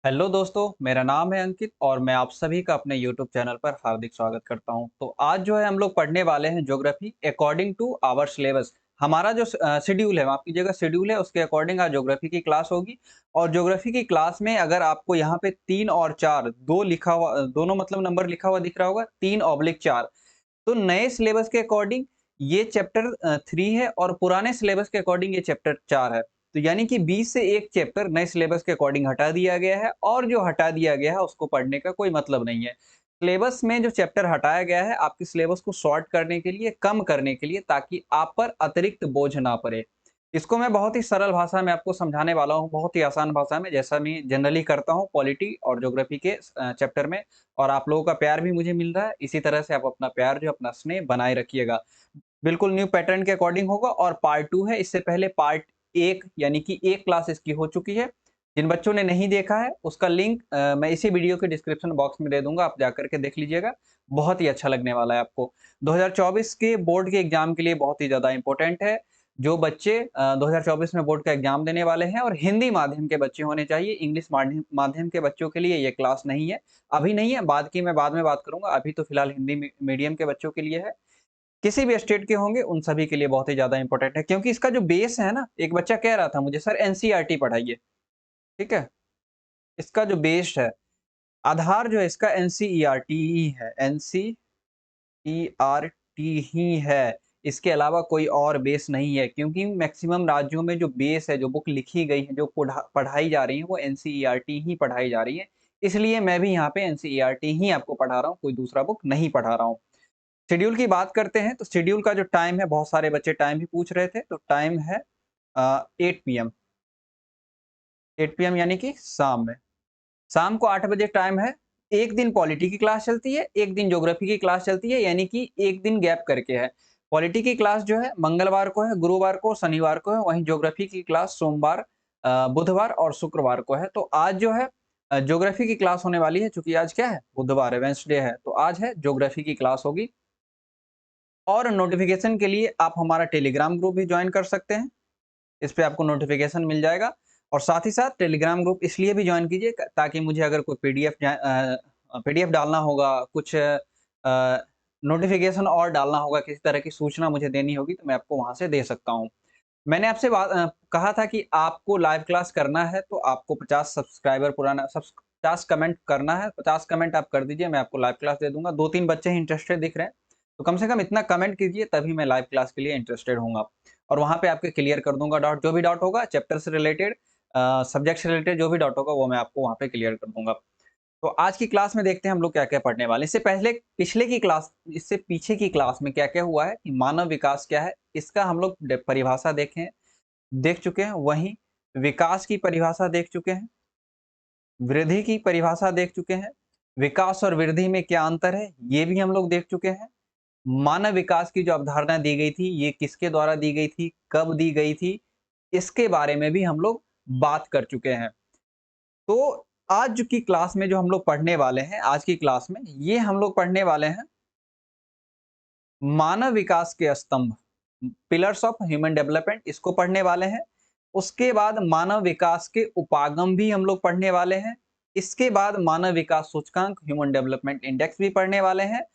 Hello दोस्तों, मेरा नाम है अंकित और मैं आप सभी का अपने यूट्यूब चैनल पर हार्दिक स्वागत करता हूं। तो आज जो है हम लोग पढ़ने वाले हैं geography according to our syllabus. हमारा जो शेड्यूल है, माफ कीजिएगा, शेड्यूल है, उसके अकॉर्डिंग आज ज्योग्राफी की क्लास होगी। और ज्योग्राफी की क्लास में अगर आपको यहाँ पे 3 और 4 दो लिखा हुआ, दोनों मतलब नंबर लिखा हुआ दिख रहा होगा, 3/4, तो नए सिलेबस के अकॉर्डिंग ये चैप्टर 3 है और पुराने सिलेबस के अकॉर्डिंग ये चैप्टर 4 है। तो यानी कि 20 से एक चैप्टर नए सिलेबस के अकॉर्डिंग हटा दिया गया है और जो हटा दिया गया है उसको पढ़ने का कोई मतलब नहीं है। सिलेबस में जो चैप्टर हटाया गया है आपके सिलेबस को शॉर्ट करने के लिए, कम करने के लिए, ताकि आप पर अतिरिक्त बोझ ना पड़े। इसको मैं बहुत ही सरल भाषा में आपको समझाने वाला हूँ, बहुत ही आसान भाषा में, जैसा मैं जनरली करता हूँ पॉलिटी और ज्योग्राफी के चैप्टर में। और आप लोगों का प्यार भी मुझे मिल रहा है, इसी तरह से आप अपना प्यार जो अपना स्नेह बनाए रखिएगा। बिल्कुल न्यू पैटर्न के अकॉर्डिंग होगा और पार्ट 2 है, इससे पहले पार्ट 1 यानी कि एक क्लास इसकी हो चुकी है। जिन बच्चों ने नहीं देखा है उसका लिंक मैं इसी वीडियो के डिस्क्रिप्शन बॉक्स में दे दूँगा, आप जाकर के देख लीजिएगा। बहुत ही अच्छा लगने वाला है आपको। 2024 के बोर्ड के एग्ज़ाम के लिए बहुत ही ज़्यादा इम्पोर्टेंट है। जो बच्चे 2024 में बोर्ड का एग्ज़ाम देने वाले हैं और हिंदी माध्यम के बच्चे होने चाहिए, इंग्लिश माध्यम माध्यम के बच्चों के लिए ये क्लास नहीं है। अभी नहीं है, बाद की मैं बाद में बात करूँगा, अभी तो फिलहाल हिंदी मीडियम के बच्चों के लिए है। किसी भी स्टेट के होंगे उन सभी के लिए बहुत ही ज़्यादा इम्पोर्टेंट है, क्योंकि इसका जो बेस है ना, एक बच्चा कह रहा था मुझे, सर एनसीईआरटी पढ़ाइए, ठीक है? इसका जो बेस है, आधार जो है इसका एनसीईआरटी ही है, एनसीईआरटी ही है। इसके अलावा कोई और बेस नहीं है, क्योंकि मैक्सिमम राज्यों में जो बेस है, जो बुक लिखी गई है, जो पढ़ाई जा रही है, वो एनसीईआरटी ही पढ़ाई जा रही है। इसलिए मैं भी यहाँ पे एनसीईआरटी ही आपको पढ़ा रहा हूँ, कोई दूसरा बुक नहीं पढ़ा रहा हूँ। शेड्यूल की बात करते हैं तो शेड्यूल का जो टाइम है, बहुत सारे बच्चे टाइम भी पूछ रहे थे, तो टाइम है 8 पीएम। 8 पीएम यानी कि शाम में। शाम को 8 बजे टाइम है। एक दिन पॉलिटी की क्लास चलती है, एक दिन ज्योग्राफी की क्लास चलती है, यानी कि एक दिन गैप करके है। पॉलिटी की क्लास जो है मंगलवार को है, गुरुवार को, शनिवार को है, वहीं ज्योग्राफी की क्लास सोमवार, बुधवार और शुक्रवार को है। तो आज जो है ज्योग्राफी की क्लास होने वाली है, चूँकि आज क्या है? बुधवार है, वेडनेसडे है, तो आज है ज्योग्राफी की क्लास होगी। और नोटिफ़िकेशन के लिए आप हमारा टेलीग्राम ग्रुप भी जॉइन कर सकते हैं। इस पे आपको नोटिफ़िकेशन मिल जाएगा और साथ ही साथ टेलीग्राम ग्रुप इसलिए भी जॉइन कीजिए ताकि मुझे अगर कोई पीडीएफ डालना होगा, कुछ नोटिफ़िकेशन और डालना होगा, किसी तरह की सूचना मुझे देनी होगी, तो मैं आपको वहाँ से दे सकता हूँ। मैंने आपसे कहा था कि आपको लाइव क्लास करना है तो आपको 50 सब्सक्राइबर पुराना सब्स 50 कमेंट करना है, 50 कमेंट आप कर दीजिए, मैं आपको लाइव क्लास दे दूँगा। 2-3 बच्चे ही इंटरेस्टेड दिख रहे हैं, तो कम से कम इतना कमेंट कीजिए तभी मैं लाइव क्लास के लिए इंटरेस्टेड होऊँगा। और वहाँ पे आपके क्लियर कर दूँगा डाउट, जो भी डाउट होगा चैप्टर से रिलेटेड, सब्जेक्ट से रिलेटेड जो भी डाउट होगा वो मैं आपको वहाँ पे क्लियर कर दूँगा। तो आज की क्लास में देखते हैं हम लोग क्या-क्या पढ़ने वाले हैं। इससे पहले पिछले की क्लास इससे पीछे की क्लास में क्या-क्या हुआ है कि मानव विकास क्या है, इसका हम लोग परिभाषा देख चुके हैं, वहीं विकास की परिभाषा देख चुके हैं, वृद्धि की परिभाषा देख चुके हैं, विकास और वृद्धि में क्या अंतर है, ये भी हम लोग देख चुके हैं। मानव विकास की जो अवधारणा दी गई थी, ये किसके द्वारा दी गई थी, कब दी गई थी, इसके बारे में भी हम लोग बात कर चुके हैं। तो आज की क्लास में जो हम लोग पढ़ने वाले हैं, आज की क्लास में ये हम लोग पढ़ने वाले हैं मानव विकास के स्तंभ, पिलर्स ऑफ ह्यूमन डेवलपमेंट, इसको पढ़ने वाले हैं। उसके बाद मानव विकास के उपागम भी हम लोग पढ़ने वाले हैं। इसके बाद मानव विकास सूचकांक, ह्यूमन डेवलपमेंट इंडेक्स भी पढ़ने वाले हैं।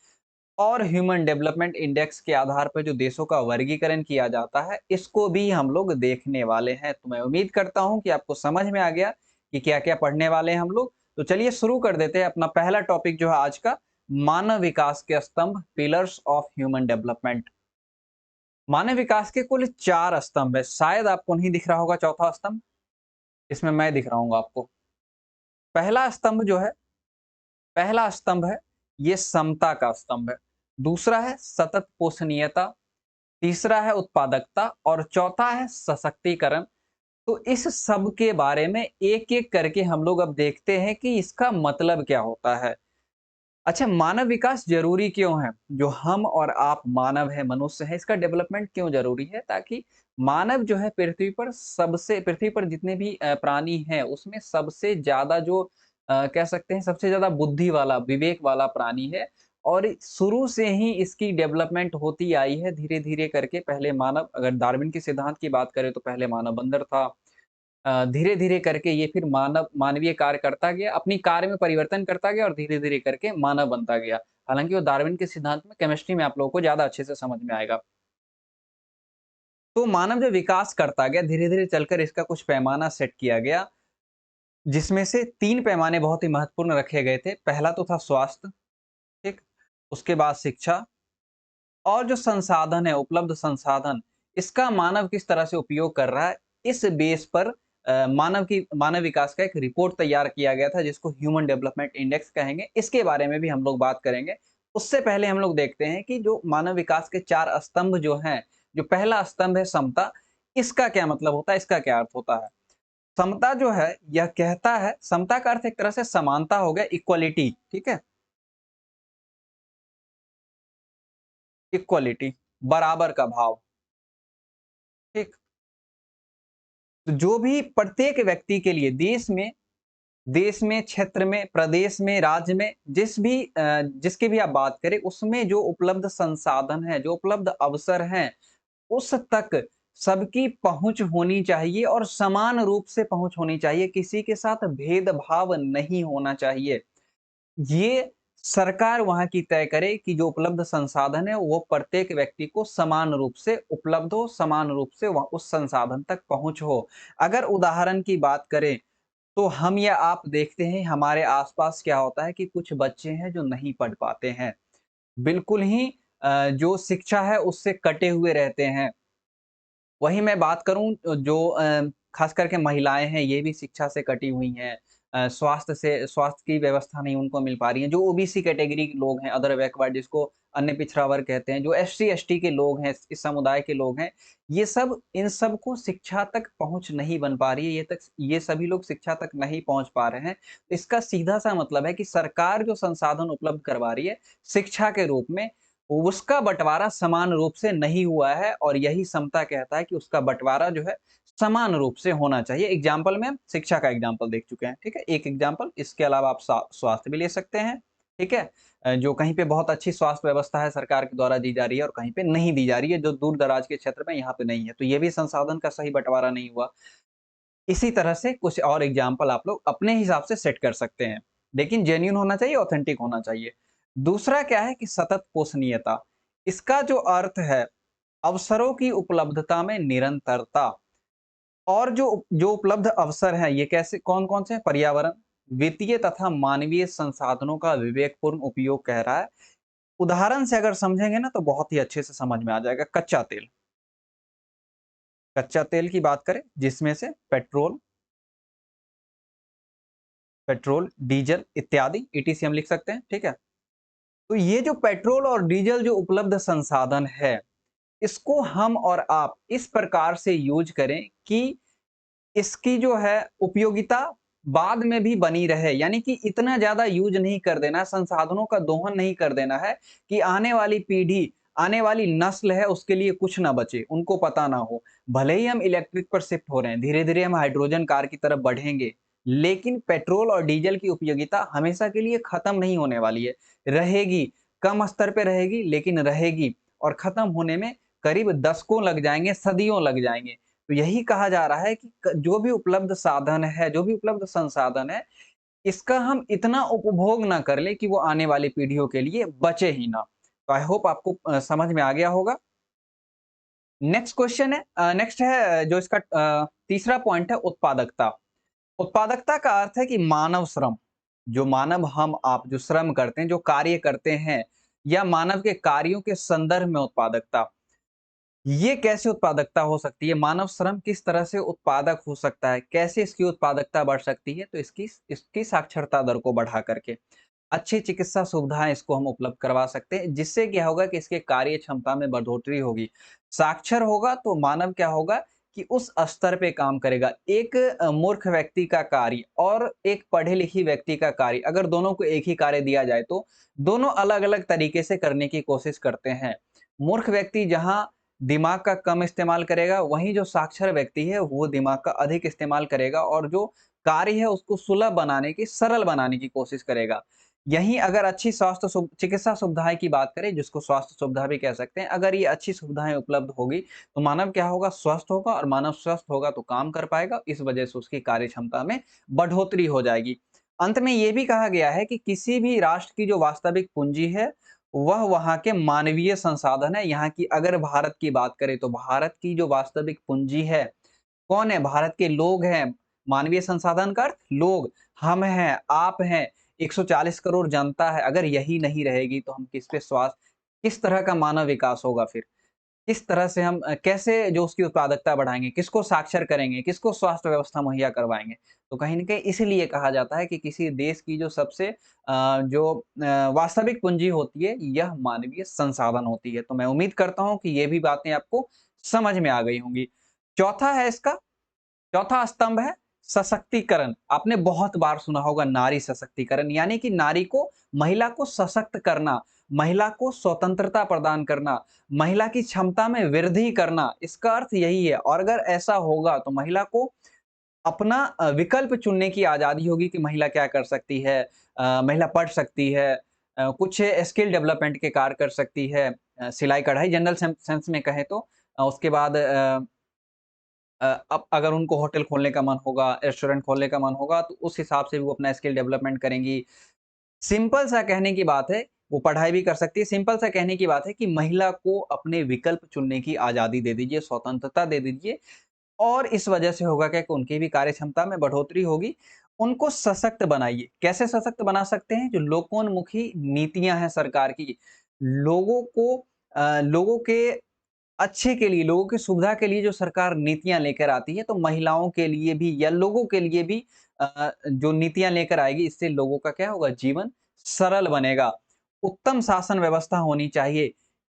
और ह्यूमन डेवलपमेंट इंडेक्स के आधार पर जो देशों का वर्गीकरण किया जाता है, इसको भी हम लोग देखने वाले हैं। तो मैं उम्मीद करता हूं कि आपको समझ में आ गया कि क्या-क्या पढ़ने वाले हैं हम लोग। तो चलिए शुरू कर देते हैं अपना पहला टॉपिक जो है आज का, मानव विकास के स्तंभ, पिलर्स ऑफ ह्यूमन डेवलपमेंट। मानव विकास के कुल 4 स्तंभ है। शायद आपको नहीं दिख रहा होगा चौथा स्तंभ, इसमें मैं दिख रहा हूँ आपको। पहला स्तंभ जो है, पहला स्तंभ है, ये समता का स्तंभ है। दूसरा है सतत पोषणीयता, तीसरा है उत्पादकता और चौथा है सशक्तिकरण। तो इस सब के बारे में एक-एक करके हम लोग अब देखते हैं कि इसका मतलब क्या होता है। अच्छा, मानव विकास ज़रूरी क्यों है? जो हम और आप मानव हैं, मनुष्य हैं, इसका डेवलपमेंट क्यों ज़रूरी है? ताकि मानव जो है पृथ्वी पर जितने भी प्राणी हैं, उसमें सबसे ज़्यादा जो कह सकते हैं सबसे ज़्यादा बुद्धि वाला, विवेक वाला प्राणी है और शुरू से ही इसकी डेवलपमेंट होती आई है धीरे-धीरे करके। पहले मानव, अगर डार्विन के सिद्धांत की बात करें तो पहले मानव बंदर था, धीरे धीरे करके ये फिर मानवीय कार्य करता गया, अपनी कार्य में परिवर्तन करता गया और धीरे धीरे करके मानव बनता गया। हालांकि वो डार्विन के सिद्धांत में केमिस्ट्री में आप लोगों को ज्यादा अच्छे से समझ में आएगा। तो मानव जो विकास करता गया, धीरे धीरे चलकर इसका कुछ पैमाना सेट किया गया, जिसमें से 3 पैमाने बहुत ही महत्वपूर्ण रखे गए थे। पहला तो था स्वास्थ्य, ठीक? उसके बाद शिक्षा और जो संसाधन है, उपलब्ध संसाधन, इसका मानव किस तरह से उपयोग कर रहा है, इस बेस पर मानव विकास का एक रिपोर्ट तैयार किया गया था, जिसको ह्यूमन डेवलपमेंट इंडेक्स कहेंगे। इसके बारे में भी हम लोग बात करेंगे। उससे पहले हम लोग देखते हैं कि जो मानव विकास के 4 स्तंभ जो हैं, जो पहला स्तंभ है समता, इसका क्या मतलब होता है, इसका क्या अर्थ होता है? समता जो है, यह कहता है, समता का अर्थ एक तरह से समानता हो गया, इक्वालिटी, ठीक है? इक्वालिटी, बराबर का भाव, ठीक? तो जो भी प्रत्येक व्यक्ति के लिए देश में, क्षेत्र में, प्रदेश में, राज्य में, जिसकी भी आप बात करें, उसमें जो उपलब्ध संसाधन है, जो उपलब्ध अवसर हैं, उस तक सबकी पहुंच होनी चाहिए और समान रूप से पहुंच होनी चाहिए। किसी के साथ भेदभाव नहीं होना चाहिए। ये सरकार वहाँ की तय करे कि जो उपलब्ध संसाधन है, वो प्रत्येक व्यक्ति को समान रूप से उपलब्ध हो, समान रूप से वह उस संसाधन तक पहुँच हो। अगर उदाहरण की बात करें, तो हम या आप देखते हैं हमारे आस-पास क्या होता है कि कुछ बच्चे हैं जो नहीं पढ़ पाते हैं। बिल्कुल ही जो शिक्षा है उससे कटे हुए रहते हैं। वहीं मैं बात करूँ जो खास करके महिलाएँ हैं, ये भी शिक्षा से कटी हुई हैं। स्वास्थ्य की व्यवस्था नहीं उनको मिल पा रही है। जो ओबीसी कैटेगरी के लोग हैं, अदर बैकवर्ड जिसको अन्य पिछड़ा वर्ग कहते हैं, जो एससी, एसटी के लोग हैं, इस समुदाय के लोग हैं, इन सबको शिक्षा तक पहुँच नहीं बन पा रही है। ये सभी लोग शिक्षा तक नहीं पहुँच पा रहे हैं। इसका सीधा-सा मतलब है कि सरकार जो संसाधन उपलब्ध करवा रही है, शिक्षा के रूप में, उसका बँटवारा समान रूप से नहीं हुआ है और यही समता कहता है कि उसका बँटवारा जो है समान रूप से होना चाहिए। एग्ज़ाम्पल में हम शिक्षा का एग्ज़ाम्पल देख चुके हैं, ठीक है? एक एग्ज़ाम्पल, इसके अलावा आप स्वास्थ्य भी ले सकते हैं, ठीक है? जो कहीं पे बहुत अच्छी स्वास्थ्य व्यवस्था है सरकार के द्वारा दी जा रही है और कहीं पे नहीं दी जा रही है, जो दूर-दराज के क्षेत्र में यहाँ पे नहीं है। तो ये भी संसाधन का सही बँटवारा नहीं हुआ। इसी तरह से कुछ और एग्ज़ाम्पल आप लोग अपने हिसाब से सेट कर सकते हैं। लेकिन जेन्युइन होना चाहिए, ऑथेंटिक होना चाहिए। दूसरा क्या है कि सतत पोषणीयता। इसका जो अर्थ है, अवसरों की उपलब्धता में निरंतरता और जो उपलब्ध अवसर हैं, ये कैसे कौन-कौन से हैं? पर्यावरण, वित्तीय तथा मानवीय संसाधनों का विवेकपूर्ण उपयोग कह रहा है। उदाहरण से अगर समझेंगे ना तो बहुत ही अच्छे से समझ में आ जाएगा। कच्चा तेल। कच्चा तेल की बात करें जिसमें से पेट्रोल, डीज़ल इत्यादि ईटीसी हम लिख सकते हैं, ठीक है? तो ये जो पेट्रोल और डीज़ल जो उपलब्ध संसाधन है, इसको हम और आप इस प्रकार से यूज़ करें कि इसकी जो है उपयोगिता बाद में भी बनी रहे। यानी कि इतना ज़्यादा यूज़ नहीं कर देना, संसाधनों का दोहन नहीं कर देना है कि आने वाली पीढ़ी, आने वाली नस्ल है उसके लिए कुछ ना बचे, उनको पता ना हो। भले ही हम इलेक्ट्रिक पर शिफ्ट हो रहे हैं, धीरे-धीरे हम हाइड्रोजन कार की तरफ बढ़ेंगे, लेकिन पेट्रोल और डीज़ल की उपयोगिता हमेशा के लिए खत्म नहीं होने वाली है। रहेगी, कम स्तर पे रहेगी लेकिन रहेगी और खत्म होने में करीब दशकों लग जाएँगे, सदियों लग जाएँगे। तो यही कहा जा रहा है कि जो भी उपलब्ध साधन है, जो भी उपलब्ध संसाधन है, इसका हम इतना उपभोग ना कर लें कि वो आने वाली पीढ़ियों के लिए बचे ही ना। तो आई होप आपको समझ में आ गया होगा। नेक्स्ट क्वेश्चन है नेक्स्ट है जो इसका तीसरा पॉइंट है उत्पादकता। उत्पादकता का अर्थ है कि मानव श्रम, जो मानव हम आप जो श्रम करते हैं, जो कार्य करते हैं या मानव के कार्यों के संदर्भ में उत्पादकता। ये कैसे उत्पादकता हो सकती है? मानव श्रम किस तरह से उत्पादक हो सकता है? कैसे इसकी उत्पादकता बढ़ सकती है? तो इसकी इसकी साक्षरता दर को बढ़ा करके। अच्छी चिकित्सा सुविधाएँ इसको हम उपलब्ध करवा सकते हैं, जिससे क्या होगा कि इसके कार्य क्षमता में बढ़ोतरी होगी। साक्षर होगा तो मानव क्या होगा कि उस स्तर पे काम करेगा। एक मूर्ख व्यक्ति का कार्य और एक पढ़े-लिखे व्यक्ति का कार्य, अगर दोनों को एक ही कार्य दिया जाए, तो दोनों अलग-अलग तरीके से करने की कोशिश करते हैं। मूर्ख व्यक्ति जहाँ दिमाग का कम इस्तेमाल करेगा, वहीं जो साक्षर व्यक्ति है, वो दिमाग का अधिक इस्तेमाल करेगा और जो कार्य है, उसको सुलभ बनाने की, सरल बनाने की कोशिश करेगा। यहीं अगर अच्छी चिकित्सा सुविधाएँ की बात करें, जिसको स्वास्थ्य सुविधा भी कह सकते हैं, अगर ये अच्छी सुविधाएँ उपलब्ध होगी, तो मानव क्या होगा? स्वस्थ होगा और मानव स्वस्थ होगा तो काम कर पाएगा, इस वजह से उसकी कार्यक्षमता में बढ़ोतरी हो जाएगी। अंत में ये भी कहा गया है कि किसी भी राष्ट्र की जो वास्तविक पूँजी है, वह वहाँ के मानवीय संसाधन है। यहाँ की अगर भारत की बात करें, तो भारत की जो वास्तविक पूँजी है, कौन है? भारत के लोग हैं। मानवीय संसाधन का अर्थ लोग, हम हैं, आप हैं, 140 करोड़ जनता है। अगर यही नहीं रहेगी तो हम किस तरह का मानव विकास होगा फिर? किस तरह से हम कैसे जो उसकी उत्पादकता बढ़ाएँगे? किसको साक्षर करेंगे? किसको स्वास्थ्य व्यवस्था मुहैया करवाएँगे? तो कहीं न कहीं इसीलिए कहा जाता है कि किसी देश की जो सबसे वास्तविक पूँजी होती है, यह मानवीय संसाधन होती है। तो मैं उम्मीद करता हूँ कि ये भी बातें आपको समझ में आ गई होंगी। चौथा है इसका चौथा स्तंभ है सशक्तिकरण। आपने बहुत बार सुना होगा नारी सशक्तिकरण, यानी कि महिला को सशक्त करना, महिला को स्वतंत्रता प्रदान करना, महिला की क्षमता में वृद्धि करना, इसका अर्थ यही है। और अगर ऐसा होगा तो महिला को अपना विकल्प चुनने की आज़ादी होगी कि महिला क्या कर सकती है। महिला पढ़ सकती है, कुछ स्किल डेवलपमेंट के कार्य कर सकती है, सिलाई-कढ़ाई जनरल सेंस में कहें तो। उसके बाद अब अगर उनको होटल खोलने का मन होगा, रेस्टोरेंट खोलने का मन होगा, तो उस हिसाब से वो अपना स्किल डेवलपमेंट करेंगी। सिंपल सा कहने की बात है, वो पढ़ाई भी कर सकती है। सिंपल सा कहने की बात है कि महिला को अपने विकल्प चुनने की आज़ादी दे दीजिए, स्वतंत्रता दे दीजिए और इस वजह से होगा क्या कि उनकी भी कार्यक्षमता में बढ़ोतरी होगी। उनको सशक्त बनाइए। कैसे सशक्त बना सकते हैं? जो लोकोन्मुखी नीतियाँ हैं सरकार की, लोगों को लोगों के अच्छे के लिए, लोगों की सुविधा के लिए जो सरकार नीतियाँ लेकर आती है, तो महिलाओं के लिए भी या लोगों के लिए भी जो नीतियाँ लेकर आएगी, इससे लोगों का क्या होगा? जीवन सरल बनेगा। उत्तम शासन व्यवस्था होनी चाहिए।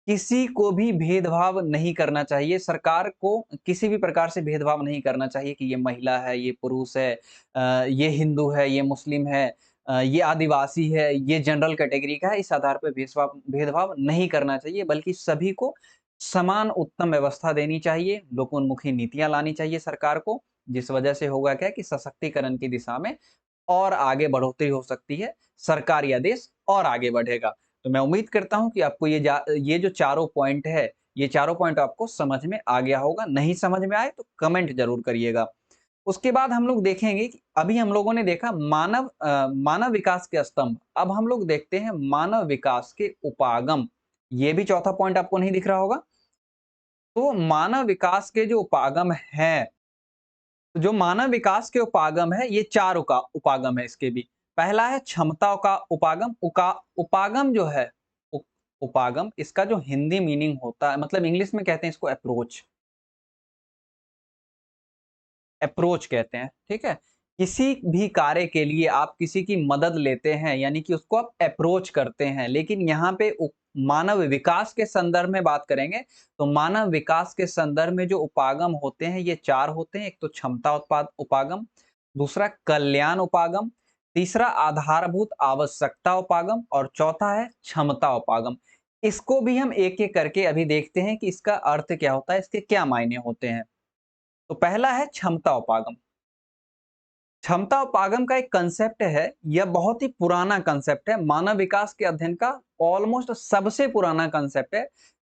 किसी को भी भेदभाव नहीं करना चाहिए। सरकार को किसी भी प्रकार से भेदभाव नहीं करना चाहिए कि ये महिला है, ये पुरुष है, ये हिंदू है, ये मुस्लिम है, ये आदिवासी है, ये जनरल कैटेगरी का है। इस आधार पे भेदभाव नहीं करना चाहिए, बल्कि सभी को समान उत्तम व्यवस्था देनी चाहिए, लोकोन्मुखी नीतियाँ लानी चाहिए सरकार को, जिस वजह से होगा क्या कि सशक्तिकरण की दिशा में और आगे बढ़ोतरी हो सकती है, सरकार या देश और आगे बढ़ेगा। तो मैं उम्मीद करता हूँ कि आपको ये जो चारों पॉइंट है, ये चारों पॉइंट आपको समझ में आ गया होगा। नहीं समझ में आए तो कमेंट ज़रूर करिएगा। उसके बाद हम लोग देखेंगे कि अभी हम लोगों ने देखा मानव विकास के स्तंभ, अब हम लोग देखते हैं मानव विकास के उपागम। ये भी चौथा पॉइंट आपको नहीं दिख रहा होगा? तो मानव विकास के जो उपागम हैं, तो जो मानव विकास के उपागम है, ये 4 उपागम है इसके भी। पहला है क्षमता का उपागम। उपागम जो है, उ उपागम इसका जो हिंदी मीनिंग होता है, मतलब इंग्लिश में कहते हैं इसको अप्रोच। अप्रोच कहते हैं, ठीक है? किसी भी कार्य के लिए आप किसी की मदद लेते हैं, यानी कि उसको आप अप्रोच करते हैं। लेकिन यहाँ पे मानव विकास के संदर्भ में बात करेंगे, तो मानव विकास के संदर्भ में जो उपागम होते हैं, ये 4 होते हैं। एक तो क्षमता उपागम, दूसरा कल्याण उपागम, तीसरा आधारभूत आवश्यकता उपागम और चौथा है क्षमता उपागम। इसको भी हम एक-एक करके अभी देखते हैं कि इसका अर्थ क्या होता है, इसके क्या मायने होते हैं। तो पहला है क्षमता उपागम। क्षमता उपागम का एक कंसेप्ट है, यह बहुत ही पुराना कंसेप्ट है। मानव विकास के अध्ययन का ऑलमोस्ट सबसे पुराना कंसेप्ट है,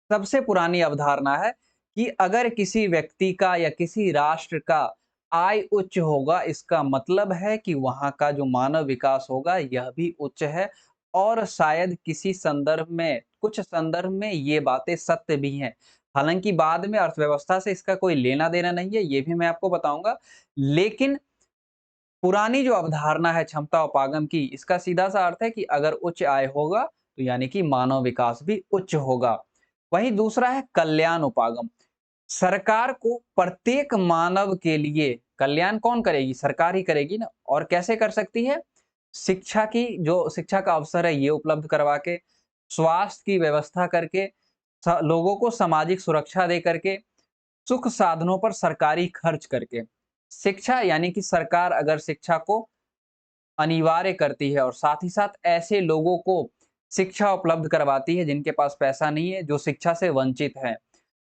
सबसे पुरानी अवधारणा है कि अगर किसी व्यक्ति का या किसी राष्ट्र का आय उच्च होगा, इसका मतलब है कि वहाँ का जो मानव विकास होगा, यह भी उच्च है और शायद कुछ संदर्भ में ये बातें सत्य भी हैं। हालाँकि बाद में अर्थव्यवस्था से इसका कोई लेना-देना नहीं है, ये भी मैं आपको बताऊँगा। लेकिन पुरानी जो अवधारणा है क्षमता उपागम की, इसका सीधा-सा अर्थ है कि अगर उच्च आय होगा, तो यानी कि मानव विकास भी उच्च होगा। वहीं दूसरा है कल्याण उपागम। सरकार को प्रत्येक मानव के लिए कल्याण कौन करेगी? सरकार ही करेगी ना। और कैसे कर सकती है? शिक्षा का अवसर है, ये उपलब्ध करवा के, स्वास्थ्य की व्यवस्था करके, लोगों को सामाजिक सुरक्षा दे करके, सुख साधनों पर सरकारी खर्च करके। शिक्षा यानी कि सरकार अगर शिक्षा को अनिवार्य करती है और साथ ही साथ ऐसे लोगों को शिक्षा उपलब्ध करवाती है जिनके पास पैसा नहीं है, जो शिक्षा से वंचित हैं।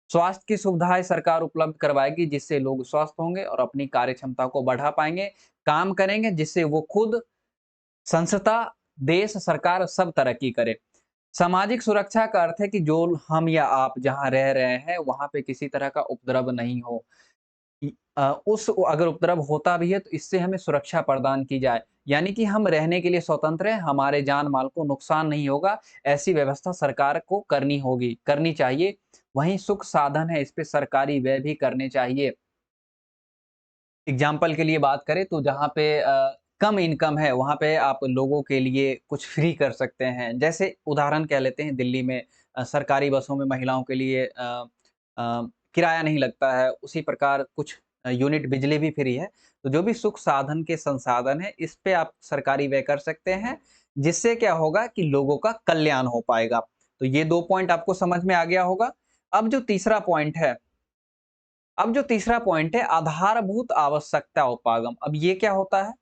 स्वास्थ्य की सुविधाएँ सरकार उपलब्ध करवाएगी जिससे लोग स्वस्थ होंगे और अपनी कार्यक्षमता को बढ़ा पाएँगे, काम करेंगे जिससे वो खुद संस्थता देश सरकार सब तरक्की करे। सामाजिक सुरक्षा का अर्थ है कि जो हम या आप जहाँ रह रहे हैं वहाँ पे किसी तरह का उपद्रव नहीं हो। उस अगर उपद्रव होता भी है तो इससे हमें सुरक्षा प्रदान की जाए। यानी कि हम रहने के लिए स्वतंत्र हैं, हमारे जान-माल को नुकसान नहीं होगा, ऐसी व्यवस्था सरकार को करनी होगी, करनी चाहिए। वहीं सुख साधन है, इस पे सरकारी व्यय भी करने चाहिए। एग्ज़ाम्पल के लिए बात करें तो जहाँ पे कम इनकम है, वहाँ पे आप लोगों के लिए कुछ फ्री कर सकते हैं। जैसे उदाहरण कह लेते हैं दिल्ली में सरकारी बसों में महिलाओं के लिए किराया नहीं लगता है, उसी प्रकार कुछ यूनिट बिजली भी फ्री है। तो जो भी सुख साधन के संसाधन हैं, इस पे आप सरकारी व्यय कर सकते हैं, जिससे क्या होगा कि लोगों का कल्याण हो पाएगा। तो ये 2 पॉइंट आपको समझ में आ गया होगा। अब जो तीसरा पॉइंट है अब जो तीसरा पॉइंट है आधारभूत आवश्यकता उपागम। अब ये क्या होता है?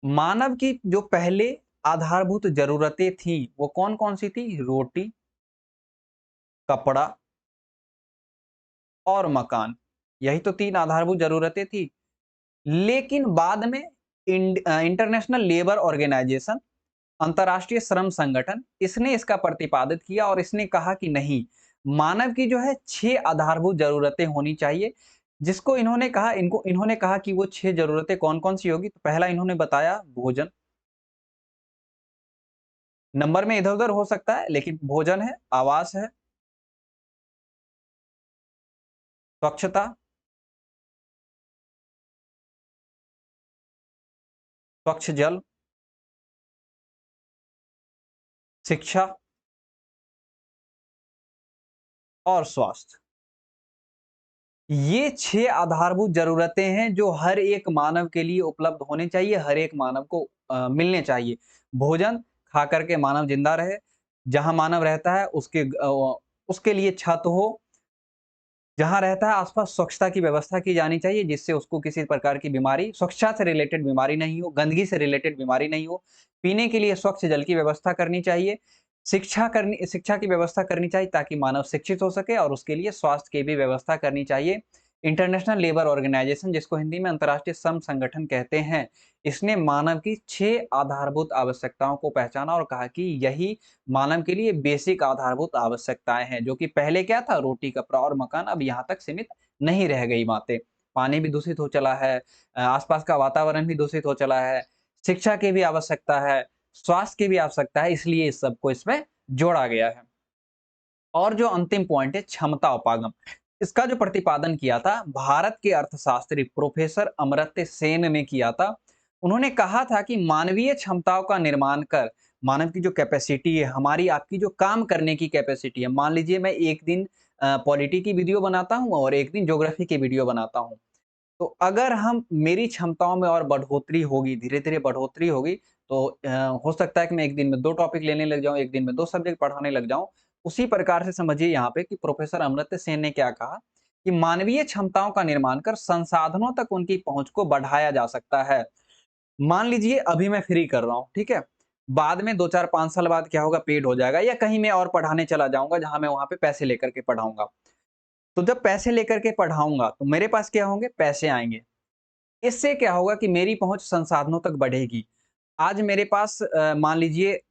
मानव की जो पहले आधारभूत जरूरतें थी, वो कौन-कौन सी थी? रोटी, कपड़ा और मकान। यही तो 3 आधारभूत जरूरतें थी। लेकिन बाद में इंटरनेशनल लेबर ऑर्गेनाइजेशन, अंतर्राष्ट्रीय श्रम संगठन, इसने इसका प्रतिपादित किया और इसने कहा कि नहीं, मानव की जो है 6 आधारभूत ज़रूरतें होनी चाहिए, जिसको इन्होंने कहा कि वो 6 ज़रूरतें कौन-कौन सी होगी? तो पहला इन्होंने बताया भोजन, नंबर में इधर-उधर हो सकता है, लेकिन भोजन है, आवास है, स्वच्छता, स्वच्छ जल, शिक्षा और स्वास्थ्य। ये 6 आधारभूत ज़रूरतें हैं जो हर एक मानव के लिए उपलब्ध होने चाहिए, हर एक मानव को मिलने चाहिए। भोजन खा कर के मानव ज़िंदा रहे, जहाँ मानव रहता है उसके लिए छत हो, जहाँ रहता है आस-पास स्वच्छता की व्यवस्था की जानी चाहिए जिससे उसको किसी प्रकार की बीमारी स्वच्छता से रिलेटेड बीमारी नहीं हो, गंदगी से रिलेटेड बीमारी नहीं हो। पीने के लिए स्वच्छ जल की व्यवस्था करनी चाहिए। शिक्षा की व्यवस्था करनी चाहिए ताकि मानव शिक्षित हो सके और उसके लिए स्वास्थ्य की भी व्यवस्था करनी चाहिए। इंटरनेशनल लेबर ऑर्गेनाइजेशन जिसको हिंदी में अंतर्राष्ट्रीय श्रम संगठन कहते हैं, इसने मानव की 6 आधारभूत आवश्यकताओं को पहचाना और कहा कि यही मानव के लिए बेसिक आधारभूत आवश्यकताएँ हैं, जो कि पहले क्या था रोटी, कपड़ा और मकान, अब यहाँ तक सीमित नहीं रह गई बातें। पानी भी दूषित हो चला है, आसपास का वातावरण भी दूषित हो चला है, शिक्षा की भी आवश्यकता है, स्वास्थ्य की भी आवश्यकता है, इसलिए इस सबको इसमें जोड़ा गया है। और जो अंतिम पॉइंट है क्षमता उपागम, इसका जो प्रतिपादन किया था भारत के अर्थशास्त्री प्रोफेसर अमर्त्य सेन ने किया था। उन्होंने कहा था कि मानवीय क्षमताओं का निर्माण कर मानव की जो कैपेसिटी है, हमारी आपकी जो काम करने की कैपेसिटी है, मान लीजिए मैं एक दिन पॉलिटी की वीडियो बनाता हूँ और एक दिन ज्योग्राफी की वीडियो बनाता हूँ। तो अगर हम मेरी क्षमताओं में और बढ़ोतरी होगी, धीरे-धीरे बढ़ोतरी होगी, तो हो सकता है कि मैं एक दिन में 2 टॉपिक लेने लग जाऊँ, एक दिन में 2 सब्जेक्ट पढ़ाने लग जाऊँ। उसी प्रकार से समझिए यहाँ पे कि प्रोफ़ेसर अमर्त्य सेन ने क्या कहा कि मानवीय क्षमताओं का निर्माण कर संसाधनों तक उनकी पहुँच को बढ़ाया जा सकता है। मान लीजिए अभी मैं फ्री कर रहा हूँ, ठीक है? बाद में 2, 4, 5 साल बाद क्या होगा पेड हो जाएगा या कहीं मैं और पढ़ाने चला जाऊँगा जहाँ मैं वहाँ पे पैसे लेकर के पढ़ाऊँगा। तो जब पैसे लेकर के पढ़ाऊँगा तो मेरे पास क्या होंगे? पैसे आएँगे। इससे क्या होगा कि मेरी पहुँच संसाधनों तक बढ़ेगी। आज मेरे पास मान लीजिए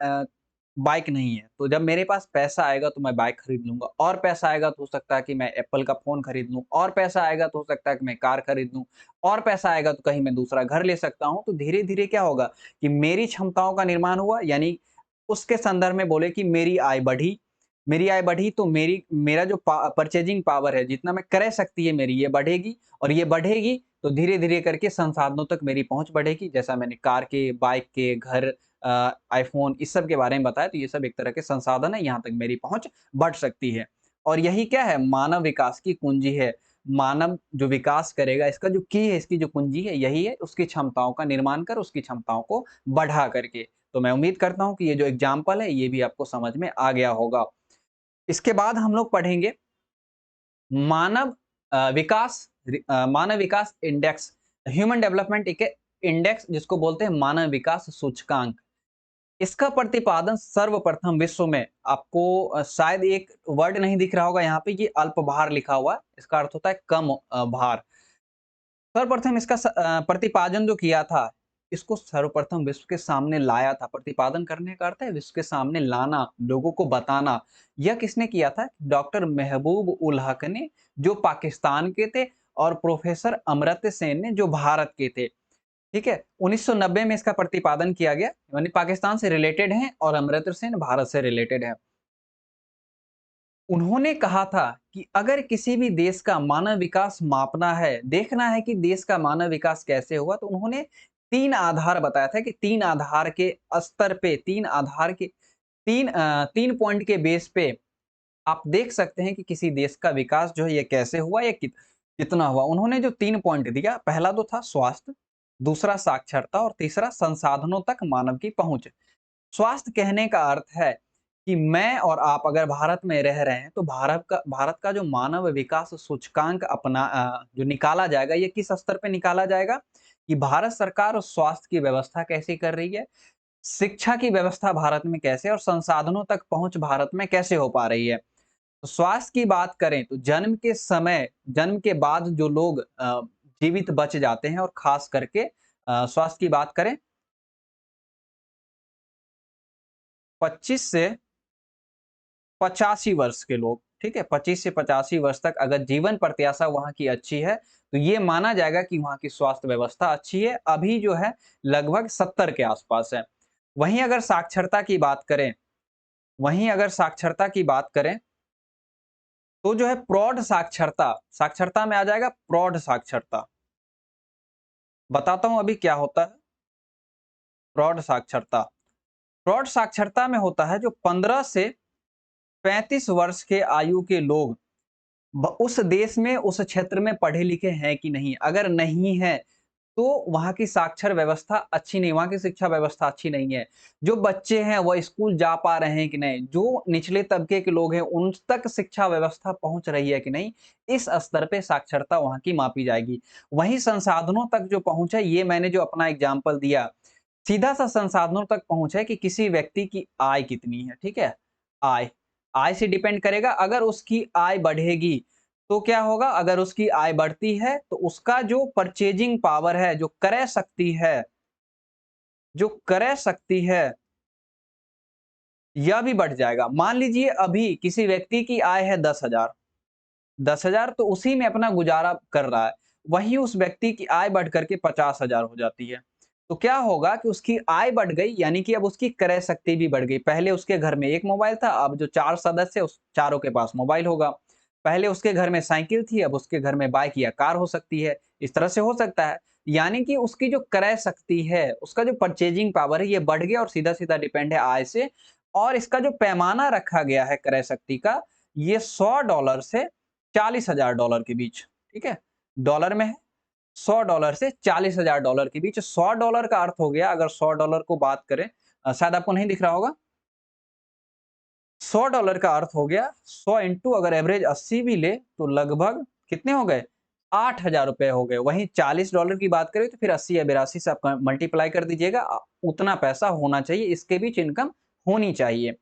बाइक नहीं है, तो जब मेरे पास पैसा आएगा तो मैं बाइक खरीद लूँगा और पैसा आएगा तो हो सकता है कि मैं एप्पल का फ़ोन खरीद लूँ और पैसा आएगा तो हो सकता है कि मैं कार खरीद लूँ और पैसा आएगा तो कहीं मैं दूसरा घर ले सकता हूँ। तो धीरे-धीरे क्या होगा कि मेरी क्षमताओं का निर्माण हुआ यानी उसके संदर्भ में बोले कि मेरी आय बढ़ी तो मेरा जो परचेज़िंग पावर है, जितना मैं क्रय शक्ति है मेरी ये बढ़ेगी और ये बढ़ेगी तो धीरे-धीरे करके संसाधनों तक मेरी पहुँच बढ़ेगी। जैसा मैंने कार के, बाइक के, घर आईफ़ोन इस सब के बारे में बताया तो ये सब एक तरह के संसाधन है, यहाँ तक मेरी पहुँच बढ़ सकती है। और यही क्या है मानव विकास की कुंजी है। मानव जो विकास करेगा इसका जो की है, इसकी जो कुंजी है यही है उसकी क्षमताओं का निर्माण कर उसकी क्षमताओं को बढ़ा करके। तो मैं उम्मीद करता हूँ कि ये जो एग्ज़ाम्पल है ये भी आपको समझ में आ गया होगा। इसके बाद हम लोग पढ़ेंगे मानव मानव विकास इंडेक्स, ह्यूमन डेवलपमेंट इंडेक्स जिसको बोलते हैं मानव विकास सूचकांक। इसका प्रतिपादन सर्वप्रथम विश्व में आपको शायद एक वर्ड नहीं दिख रहा होगा यहाँ पे ये अल्पभार लिखा हुआ है। इसका अर्थ होता है कम भार। सर्वप्रथम इसका प्रतिपादन जो किया था इसको सर्वप्रथम विश्व के सामने लाया था। प्रतिपादन करने का अर्थ है विश्व के सामने लाना, लोगों को बताना। यह किसने किया था? डॉक्टर महबूब उल हक ने, जो पाकिस्तान के थे, और प्रोफेसर अमर्त्य सेन ने, जो भारत के थे। ठीक है, 1990 में इसका प्रतिपादन किया गया, यानी पाकिस्तान से रिलेटेड हैं और अमर्त्य सेन भारत से रिलेटेड है। उन्होंने कहा था कि अगर किसी भी देश का मानव विकास मापना है, देखना है कि देश का मानव विकास कैसे हुआ, तो उन्होंने 3 आधार बताया था कि 3 आधार के स्तर पे, 3 आधार के 3 पॉइंट के बेस पे आप देख सकते हैं कि किसी देश का विकास जो है ये कैसे हुआ, या कितना हुआ। उन्होंने जो 3 पॉइंट दिया, पहला तो था स्वास्थ्य, दूसरा साक्षरता और तीसरा संसाधनों तक मानव की पहुंच। स्वास्थ्य कहने का अर्थ है कि मैं और आप अगर भारत में रह रहे हैं, तो भारत का जो मानव विकास सूचकांक जो निकाला जाएगा, ये किस स्तर पे निकाला जाएगा? कि भारत सरकार स्वास्थ्य की व्यवस्था कैसी कर रही है, शिक्षा की व्यवस्था भारत में कैसे, और संसाधनों तक पहुंच भारत में कैसे हो पा रही है। तो स्वास्थ्य की बात करें तो जन्म के बाद जो लोग जीवित बच जाते हैं, और खास करके स्वास्थ्य की बात करें, 25 से 85 वर्ष के लोग, ठीक है, 25 से 85 वर्ष तक अगर जीवन प्रत्याशा वहाँ की अच्छी है, तो ये माना जाएगा कि वहाँ की स्वास्थ्य व्यवस्था अच्छी है। अभी जो है लगभग 70 के आसपास है। वहीं अगर साक्षरता की बात करें वहीं अगर साक्षरता की बात करें तो जो है प्रौढ़ साक्षरता, साक्षरता में आ जाएगा प्रौढ़ साक्षरता। बताता हूँ अभी क्या होता है प्रौढ़ साक्षरता। प्रौढ़ साक्षरता में होता है जो 15 से 35 वर्ष के आयु के लोग उस देश में, उस क्षेत्र में पढ़े लिखे हैं कि नहीं। अगर नहीं है तो वहाँ की साक्षर व्यवस्था अच्छी नहीं, वहाँ की शिक्षा व्यवस्था अच्छी नहीं है। जो बच्चे हैं वह स्कूल जा पा रहे हैं कि नहीं, जो निचले तबके के लोग हैं उन तक शिक्षा व्यवस्था पहुँच रही है कि नहीं, इस स्तर पे साक्षरता वहाँ की मापी जाएगी। वहीं संसाधनों तक जो पहुँच है, ये मैंने जो अपना एग्जाम्पल दिया, सीधा सा संसाधनों तक पहुँच है कि किसी व्यक्ति की आय कितनी है, ठीक है? आय, आय से डिपेंड करेगा। अगर उसकी आय बढ़ेगी तो क्या होगा? अगर उसकी आय बढ़ती है तो उसका जो परचेजिंग पावर है, जो क्रय शक्ति है, यह भी बढ़ जाएगा। मान लीजिए अभी किसी व्यक्ति की आय है 10,000, 10,000 तो उसी में अपना गुजारा कर रहा है। वहीं उस व्यक्ति की आय बढ़ करके 50,000 हो जाती है। तो क्या होगा कि उसकी आय बढ़ गई, यानी कि अब उसकी क्रय शक्ति भी बढ़ गई। पहले उसके घर में 1 मोबाइल था, अब जो 4 सदस्य हैं उस चारों के पास मोबाइल होगा। पहले उसके घर में साइकिल थी, अब उसके घर में बाइक या कार हो सकती है। इस तरह से हो सकता है। यानी कि उसकी जो क्रय शक्ति है, उसका जो परचेजिंग पावर है, ये बढ़ गया और सीधा-सीधा डिपेंड है आय से। और इसका जो पैमाना रखा गया है क्रय शक्ति का, ये $100 से $40,000 के बीच, ठीक है? डॉलर में है, $100 से $40,000 के बीच। $100 का अर्थ हो गया, अगर $100 को बात करें, शायद आपको नहीं दिख रहा होगा। $100 का अर्थ हो गया 100 इंटू अगर एवरेज 80 भी ले तो लगभग कितने हो गए? ₹8,000 हो गए। वहीं $40 की बात करें तो फिर 80 या 82 से आप मल्टीप्लाई कर दीजिएगा। उतना पैसा होना चाहिए, इसके बीच इनकम होनी चाहिए।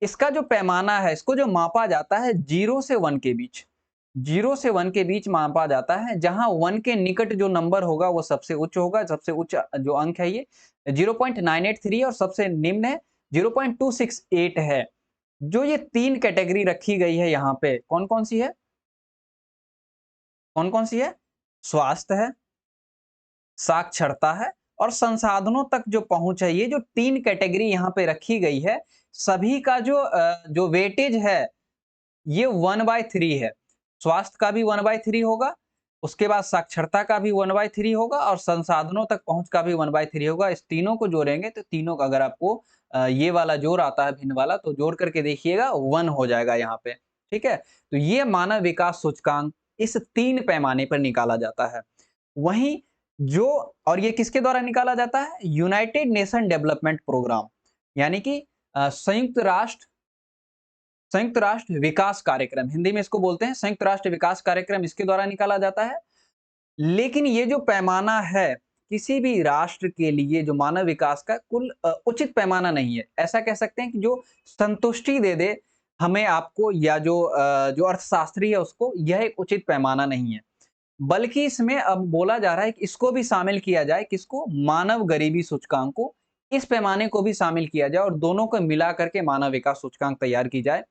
इसका जो पैमाना है, इसको जो मापा जाता है 0 से 1 के बीच, 0 से 1 के बीच मापा जाता है। जहां 1 के निकट जो नंबर होगा वो सबसे उच्च होगा। सबसे उच्च जो अंक है ये 0.983 और सबसे निम्न है 0.268 है। जो ये 3 कैटेगरी रखी गई है यहाँ पे, कौन-कौन सी है? कौन-कौन सी है? स्वास्थ्य है, साक्षरता है और संसाधनों तक जो पहुँच है। ये जो 3 कैटेगरी यहाँ पे रखी गई है, सभी का जो वेटेज है ये 1/3 है। स्वास्थ्य का भी 1/3 होगा, उसके बाद साक्षरता का भी 1/3 होगा और संसाधनों तक पहुँच का भी 1/3 होगा। इस तीनों को जोड़ेंगे तो तीनों का अगर आपको ये वाला जोड़ आता है भिन्न वाला, तो जोड़ करके देखिएगा 1 हो जाएगा यहाँ पे, ठीक है? तो ये मानव विकास सूचकांक इस 3 पैमाने पर निकाला जाता है। वहीं जो और ये किसके द्वारा निकाला जाता है? यूनाइटेड नेशन डेवलपमेंट प्रोग्राम, यानी कि संयुक्त राष्ट्र विकास कार्यक्रम, हिंदी में इसको बोलते हैं संयुक्त राष्ट्र विकास कार्यक्रम, इसके द्वारा निकाला जाता है। लेकिन ये जो पैमाना है, किसी भी राष्ट्र के लिए जो मानव विकास का कुल उचित पैमाना नहीं है। ऐसा कह सकते हैं कि जो संतुष्टि दे दे हमें, आपको, या जो अर्थशास्त्री है उसको, यह एक उचित पैमाना नहीं है। बल्कि इसमें अब बोला जा रहा है कि इसको भी शामिल किया जाए, किसको? मानव गरीबी सूचकांक को, इस पैमाने को भी शामिल किया जाए और दोनों को मिला करके मानव विकास सूचकांक तैयार की जाए।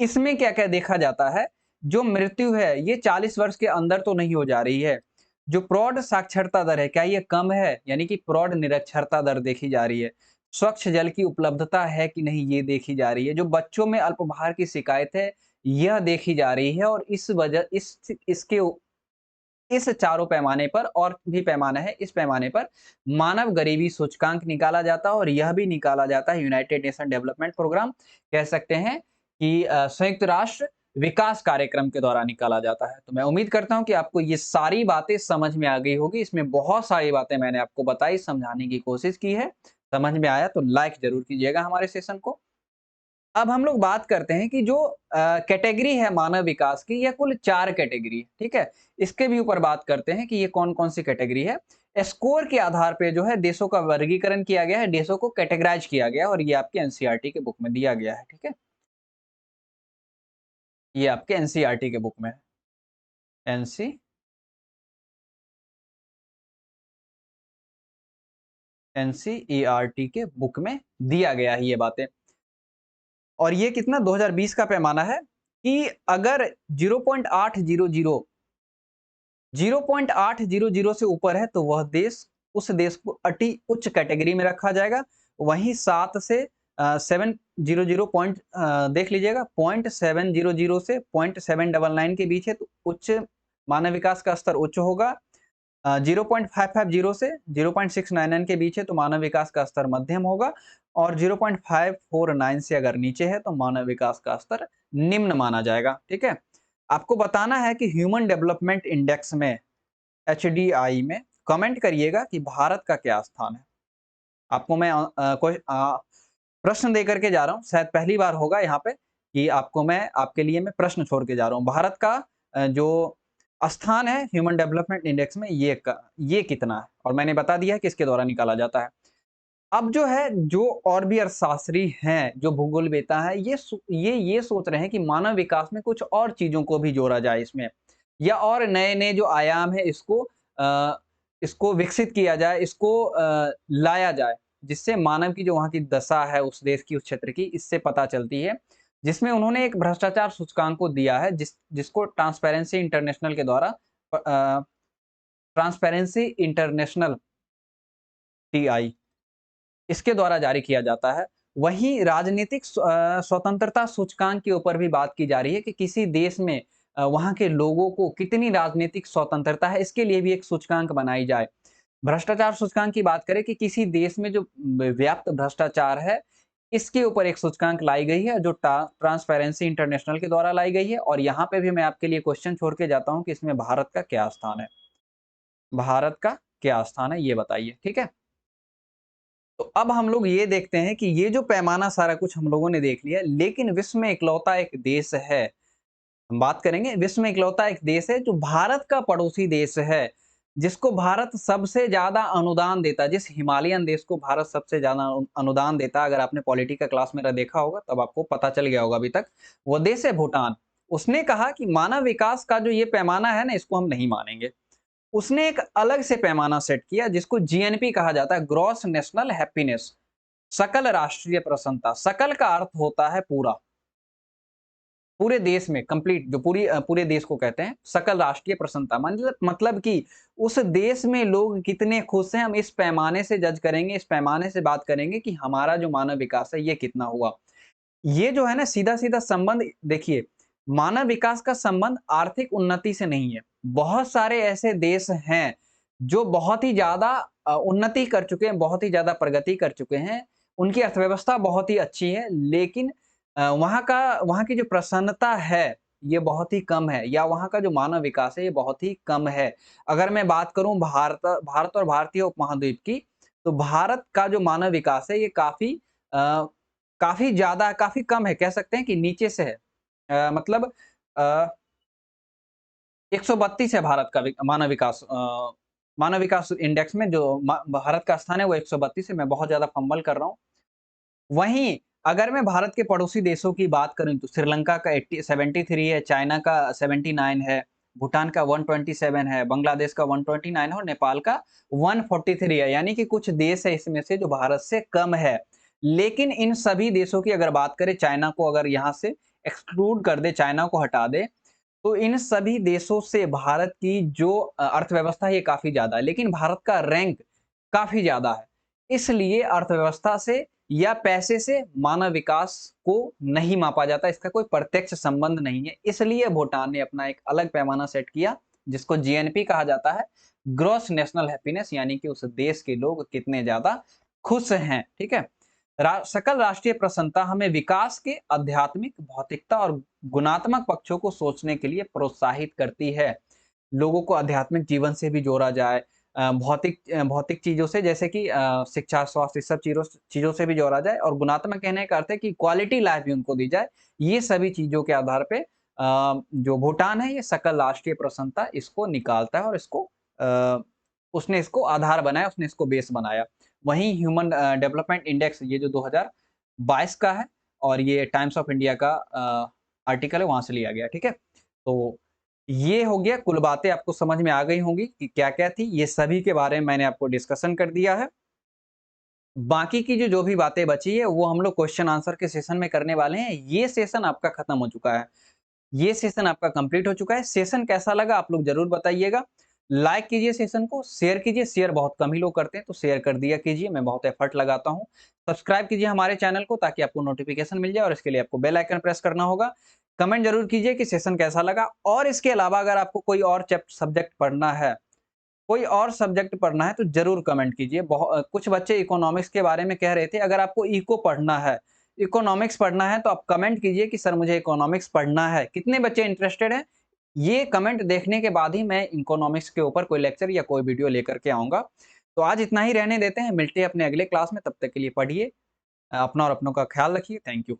इसमें क्या-क्या देखा जाता है, जो मृत्यु है ये 40 वर्ष के अंदर तो नहीं हो जा रही है। जो प्रौढ़ साक्षरता दर है, क्या ये कम है? यानी कि प्रौढ़ निरक्षरता दर देखी जा रही है। स्वच्छ जल की उपलब्धता है कि नहीं ये देखी जा रही है। जो बच्चों में अल्पभार की शिकायत है, यह देखी जा रही है और इस वजह इसके इस चारों पैमाने पर और भी पैमाना है, इस पैमाने पर मानव गरीबी सूचकांक निकाला जाता है और यह भी निकाला जाता है यूनाइटेड नेशन डेवलपमेंट प्रोग्राम, कह सकते हैं कि संयुक्त राष्ट्र विकास कार्यक्रम के द्वारा निकाला जाता है। तो मैं उम्मीद करता हूं कि आपको ये सारी बातें समझ में आ गई होगी। इसमें बहुत सारी बातें मैंने आपको बताई, समझाने की कोशिश की है। समझ में आया तो लाइक जरूर कीजिएगा हमारे सेशन को। अब हम लोग बात करते हैं कि जो कैटेगरी है मानव विकास की, यह कुल 4 कैटेगरी है, ठीक है? इसके भी ऊपर बात करते हैं कि ये कौन-कौन सी कैटेगरी है। स्कोर के आधार पे जो है देशों का वर्गीकरण किया गया है, देशों को कैटेगराइज़ किया गया है और ये आपके एनसीईआरटी के बुक में दिया गया है, ठीक है? ये आपके एनसीईआरटी के बुक में है। एनसी एनसीईआरटी के बुक में दिया गया है ये बातें। और ये कितना 2020 का पैमाना है कि अगर 0.800 से ऊपर है तो वह देश उस देश को अति उच्च कैटेगरी में रखा जाएगा। वहीं 7 से 700 पॉइंट देख लीजिएगा 0.700 से 0.799 के बीच है तो उच्च मानव विकास का स्तर उच्च होगा। 0.550 से 0.699 के बीच है तो मानव विकास का स्तर मध्यम होगा और 0.549 से अगर नीचे है तो मानव विकास का स्तर निम्न माना जाएगा, ठीक है? आपको बताना है कि ह्यूमन डेवलपमेंट इंडेक्स में एचडीआई में कमेंट करिएगा कि भारत का क्या स्थान है। आपको मैं कोई प्रश्न दे करके जा रहा हूँ, शायद पहली बार होगा यहाँ पे कि आपको मैं आपके लिए मैं प्रश्न छोड़ के जा रहा हूँ। भारत का जो स्थान है ह्यूमन डेवलपमेंट इंडेक्स में ये कितना है और मैंने बता दिया है किसके द्वारा निकाला जाता है। अब जो है, जो और भी अर्थशास्त्री हैं, जो भूगोलवेत्ता हैं, ये सोच रहे हैं कि मानव विकास में कुछ और चीज़ों को भी जोड़ा जाए इसमें या और नए-नए जो आयाम है इसको विकसित किया जाए, इसको लाया जाए, जिससे मानव की जो वहाँ की दशा है उस देश की, उस क्षेत्र की, इससे पता चलती है। जिसमें उन्होंने एक भ्रष्टाचार सूचकांक को दिया है जिसको ट्रांसपेरेंसी इंटरनेशनल के द्वारा ट्रांसपेरेंसी इंटरनेशनल टीआई इसके द्वारा जारी किया जाता है। वहीं राजनीतिक स्वतंत्रता सूचकांक के ऊपर भी बात की जा रही है कि किसी देश में वहाँ के लोगों को कितनी राजनीतिक स्वतंत्रता है, इसके लिए भी एक सूचकांक बनाई जाए। भ्रष्टाचार सूचकांक की बात करें कि किसी देश में जो व्याप्त भ्रष्टाचार है, इसके ऊपर एक सूचकांक लाई गई है जो ट्रांसपेरेंसी इंटरनेशनल के द्वारा लाई गई है और यहाँ पे भी मैं आपके लिए क्वेश्चन छोड़ के जाता हूँ कि इसमें भारत का क्या स्थान है? भारत का क्या स्थान है ये बताइए, ठीक है? तो अब हम लोग ये देखते हैं कि ये जो पैमाना सारा कुछ हम लोगों ने देख लिया, लेकिन विश्व में इकलौता एक देश है, हम बात करेंगे विश्व में इकलौता एक देश है जो भारत का पड़ोसी देश है, जिसको भारत सबसे ज़्यादा अनुदान देता है, जिस हिमालयन देश को भारत सबसे ज़्यादा अनुदान देता है, अगर आपने पॉलिटी का क्लास मेरा देखा होगा तब आपको पता चल गया होगा अभी तक, वो देश है भूटान। उसने कहा कि मानव विकास का जो ये पैमाना है ना, इसको हम नहीं मानेंगे। उसने एक अलग से पैमाना सेट किया जिसको जीएनपी कहा जाता है, ग्रॉस नेशनल हैप्पीनेस, सकल राष्ट्रीय प्रसन्नता। सकल का अर्थ होता है पूरा, पूरे देश में कंप्लीट, जो पूरे देश को कहते हैं सकल राष्ट्रीय प्रसन्नता। मतलब कि उस देश में लोग कितने खुश हैं, हम इस पैमाने से जज करेंगे, इस पैमाने से बात करेंगे कि हमारा जो मानव विकास है ये कितना हुआ। ये जो है ना सीधा-सीधा संबंध देखिए, मानव विकास का संबंध आर्थिक उन्नति से नहीं है। बहुत सारे ऐसे देश हैं, जो बहुत ही ज़्यादा उन्नति कर चुके हैं, बहुत ही ज़्यादा प्रगति कर चुके हैं। उनकी अर्थव्यवस्था बहुत ही अच्छी है, लेकिन वहाँ की जो प्रसन्नता है, ये बहुत ही कम है या वहाँ का जो मानव विकास है, ये बहुत ही कम है। अगर मैं बात करूँ भारत और भारतीय उपमहाद्वीप की, तो भारत का जो मानव विकास है, ये अ, काफ़ी ज़्यादा काफ़ी कम है, कह सकते हैं कि नीचे से है। मतलब अ, 132 है भारत का मानव विकास इंडेक्स में जो भारत का स्थान है वो 132 है। मैं बहुत ज़्यादा फंबल कर रहा हूँ। वहीं अगर मैं भारत के पड़ोसी देशों की बात करूँ तो श्रीलंका का 73 है, चाइना का 79 है, भूटान का 127 है, बांग्लादेश का 129 है और नेपाल का 143 है। यानी कि कुछ देश है इसमें से जो भारत से कम है। लेकिन इन सभी देशों की अगर बात करें, चाइना को अगर यहाँ से एक्सक्लूड कर दे, चाइना को हटा दे, तो इन सभी देशों से भारत की जो अर्थव्यवस्था है ये काफ़ी ज़्यादा है, लेकिन भारत का रैंक काफ़ी ज़्यादा है। इसलिए अर्थव्यवस्था से या पैसे से मानव विकास को नहीं मापा जाता, इसका कोई प्रत्यक्ष संबंध नहीं है। इसलिए भूटान ने अपना एक अलग पैमाना सेट किया, जिसको जीएनपी कहा जाता है, ग्रॉस नेशनल हैप्पीनेस, यानी कि उस देश के लोग कितने ज़्यादा खुश हैं, ठीक है? सकल राष्ट्रीय प्रसन्नता हमें विकास के आध्यात्मिक, भौतिकता और गुणात्मक पक्षों को सोचने के लिए प्रोत्साहित करती है। लोगों को आध्यात्मिक जीवन से भी जोड़ा जाए, भौतिक चीज़ों से, जैसे कि शिक्षा, स्वास्थ्य, इस सब चीज़ों से भी जोड़ा जाए, और गुणात्मक कहने का अर्थ है कि क्वालिटी लाइफ भी उनको दी जाए। ये सभी चीज़ों के आधार पे जो भूटान है ये सकल राष्ट्रीय प्रसन्नता इसको निकालता है और इसको उसने इसको आधार बनाया, उसने इसको बेस बनाया। वहीं ह्यूमन डेवलपमेंट इंडेक्स ये जो 2022 का है, और ये टाइम्स ऑफ इंडिया का आर्टिकल है, वहाँ से लिया गया, ठीक है? तो ये हो गया, कुल बातें आपको समझ में आ गई होंगी कि क्या-क्या थी। ये सभी के बारे में मैंने आपको डिस्कशन कर दिया है। बाकी की जो भी बातें बची है वो हम लोग क्वेश्चन आंसर के सेशन में करने वाले हैं। ये सेशन आपका खत्म हो चुका है। ये सेशन आपका कंप्लीट हो चुका है। सेशन कैसा लगा आप लोग ज़रूर बताइएगा। लाइक कीजिए सेशन को, शेयर कीजिए, शेयर बहुत कम ही लोग करते हैं, तो शेयर कर दिया कीजिए, मैं बहुत एफर्ट लगाता हूँ। सब्सक्राइब कीजिए हमारे चैनल को ताकि आपको नोटिफ़िकेशन मिल जाए, और इसके लिए आपको बेल आइकन प्रेस करना होगा। कमेंट ज़रूर कीजिए कि सेशन कैसा लगा, और इसके अलावा अगर आपको कोई और सब्जेक्ट पढ़ना है, कोई और सब्जेक्ट पढ़ना है, तो ज़रूर कमेंट कीजिए। कुछ बच्चे इकोनॉमिक्स के बारे में कह रहे थे, अगर आपको इको पढ़ना है, इकोनॉमिक्स पढ़ना है, तो आप कमेंट कीजिए कि सर मुझे इकोनॉमिक्स पढ़ना है। कितने बच्चे इंटरेस्टेड हैं? ये कमेंट देखने के बाद ही मैं इकोनॉमिक्स के ऊपर कोई लेक्चर या कोई वीडियो लेकर के आऊँगा। तो आज इतना ही रहने देते हैं, मिलते हैं अपने अगले क्लास में, तब तक के लिए पढ़िए, अपना और अपनों का ख्याल रखिए। Thank you.